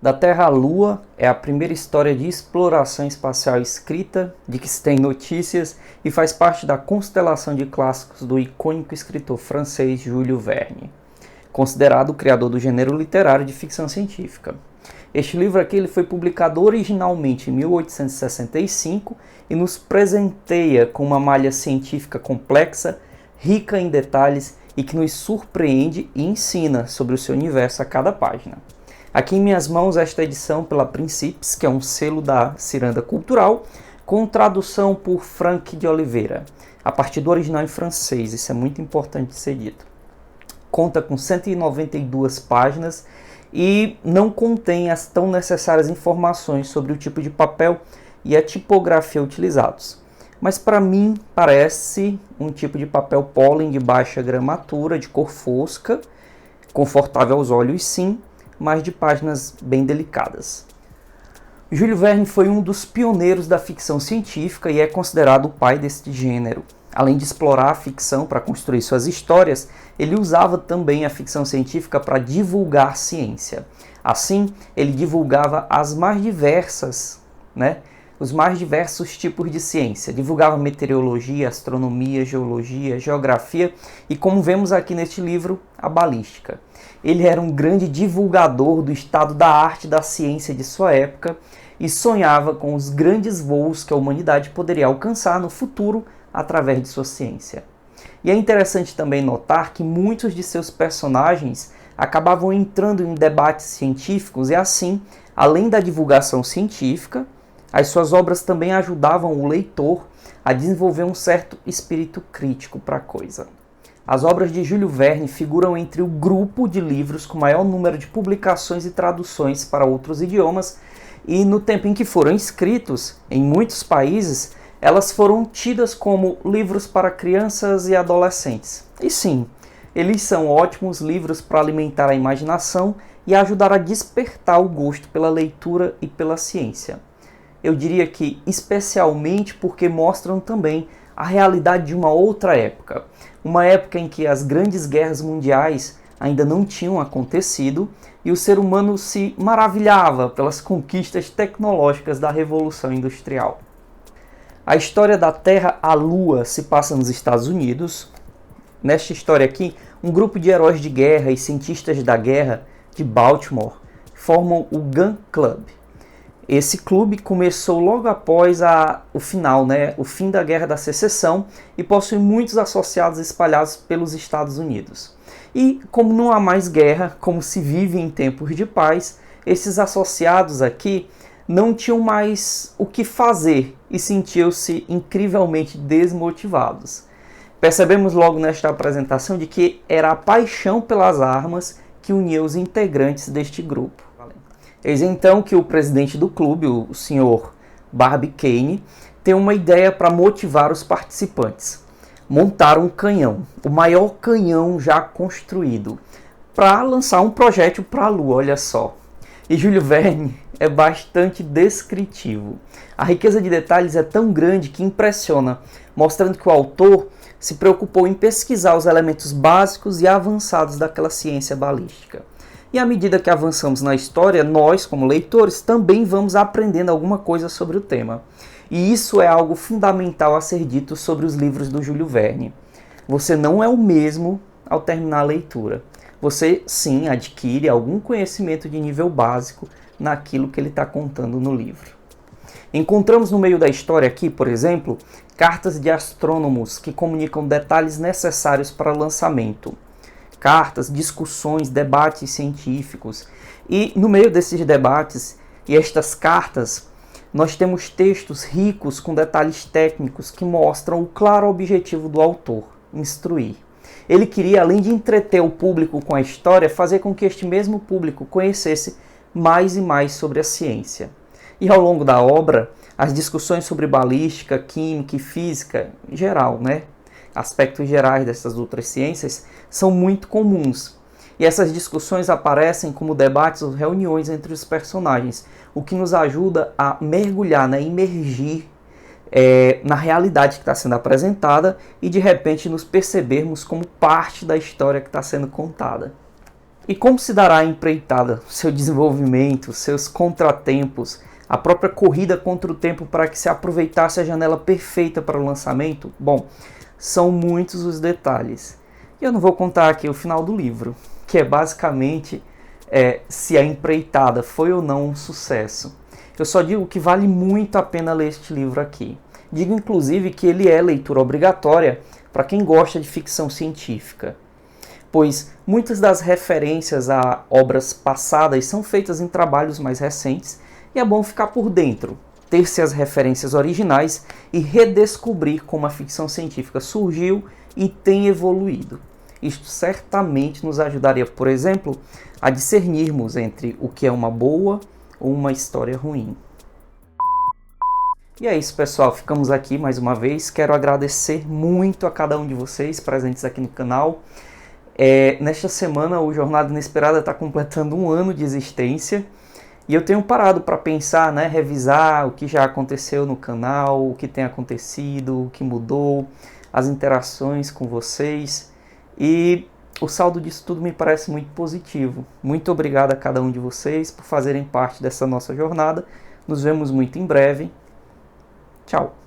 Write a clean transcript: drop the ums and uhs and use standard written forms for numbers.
Da Terra à Lua é a primeira história de exploração espacial escrita, de que se tem notícias, e faz parte da constelação de clássicos do icônico escritor francês Jules Verne, considerado o criador do gênero literário de ficção científica. Este livro aqui ele foi publicado originalmente em 1865 e nos presenteia com uma malha científica complexa, rica em detalhes e que nos surpreende e ensina sobre o seu universo a cada página. Aqui em minhas mãos esta edição pela Principes, que é um selo da Ciranda Cultural, com tradução por Franck de Oliveira, a partir do original em francês, isso é muito importante de ser dito. Conta com 192 páginas e não contém as tão necessárias informações sobre o tipo de papel e a tipografia utilizados. Mas para mim parece um tipo de papel pólen de baixa gramatura, de cor fosca, confortável aos olhos sim, mas de páginas bem delicadas. Jules Verne foi um dos pioneiros da ficção científica e é considerado o pai deste gênero. Além de explorar a ficção para construir suas histórias, ele usava também a ficção científica para divulgar ciência. Assim, ele divulgava os mais diversos tipos de ciência. Divulgava meteorologia, astronomia, geologia, geografia e, como vemos aqui neste livro, a balística. Ele era um grande divulgador do estado da arte e da ciência de sua época e sonhava com os grandes voos que a humanidade poderia alcançar no futuro através de sua ciência. E é interessante também notar que muitos de seus personagens acabavam entrando em debates científicos e assim, além da divulgação científica, as suas obras também ajudavam o leitor a desenvolver um certo espírito crítico para a coisa. As obras de Jules Verne figuram entre o grupo de livros com maior número de publicações e traduções para outros idiomas, e no tempo em que foram escritos, em muitos países, elas foram tidas como livros para crianças e adolescentes. E sim, eles são ótimos livros para alimentar a imaginação e ajudar a despertar o gosto pela leitura e pela ciência. Eu diria que especialmente porque mostram também a realidade de uma outra época. Uma época em que as grandes guerras mundiais ainda não tinham acontecido e o ser humano se maravilhava pelas conquistas tecnológicas da Revolução Industrial. A história da Terra à Lua se passa nos Estados Unidos. Nesta história aqui, um grupo de heróis de guerra e cientistas da guerra de Baltimore formam o Gun Club. Esse clube começou logo após o fim da Guerra da Secessão e possui muitos associados espalhados pelos Estados Unidos. E como não há mais guerra, como se vive em tempos de paz, esses associados aqui não tinham mais o que fazer e sentiam-se incrivelmente desmotivados. Percebemos logo nesta apresentação de que era a paixão pelas armas que unia os integrantes deste grupo. Eis então que o presidente do clube, o Sr. Barbicane, tem uma ideia para motivar os participantes. Montar um canhão, o maior canhão já construído, para lançar um projétil para a Lua, olha só. E Jules Verne é bastante descritivo. A riqueza de detalhes é tão grande que impressiona, mostrando que o autor se preocupou em pesquisar os elementos básicos e avançados daquela ciência balística. E à medida que avançamos na história, nós, como leitores, também vamos aprendendo alguma coisa sobre o tema. E isso é algo fundamental a ser dito sobre os livros do Jules Verne. Você não é o mesmo ao terminar a leitura. Você, sim, adquire algum conhecimento de nível básico naquilo que ele está contando no livro. Encontramos no meio da história aqui, por exemplo, cartas de astrônomos que comunicam detalhes necessários para o lançamento. Cartas, discussões, debates científicos. E no meio desses debates e estas cartas, nós temos textos ricos com detalhes técnicos que mostram o claro objetivo do autor, instruir. Ele queria, além de entreter o público com a história, fazer com que este mesmo público conhecesse mais e mais sobre a ciência. E ao longo da obra, as discussões sobre balística, química e física, em geral, aspectos gerais dessas outras ciências, são muito comuns. E essas discussões aparecem como debates ou reuniões entre os personagens, o que nos ajuda a mergulhar, imergir na realidade que está sendo apresentada e de repente nos percebermos como parte da história que está sendo contada. E como se dará a empreitada, seu desenvolvimento, seus contratempos, a própria corrida contra o tempo para que se aproveitasse a janela perfeita para o lançamento? Bom, são muitos os detalhes. E eu não vou contar aqui o final do livro, que é basicamente se a empreitada foi ou não um sucesso. Eu só digo que vale muito a pena ler este livro aqui. Digo inclusive que ele é leitura obrigatória para quem gosta de ficção científica, pois muitas das referências a obras passadas são feitas em trabalhos mais recentes e é bom ficar por dentro, ter-se as referências originais e redescobrir como a ficção científica surgiu e tem evoluído. Isto certamente nos ajudaria, por exemplo, a discernirmos entre o que é uma boa ou uma história ruim. E é isso, pessoal, ficamos aqui mais uma vez. Quero agradecer muito a cada um de vocês presentes aqui no canal. Nesta semana o Jornada Inesperada está completando 1 ano de existência e eu tenho parado para pensar, revisar o que já aconteceu no canal, o que tem acontecido, o que mudou, as interações com vocês, e o saldo disso tudo me parece muito positivo. Muito obrigado a cada um de vocês por fazerem parte dessa nossa jornada. Nos vemos muito em breve. Tchau!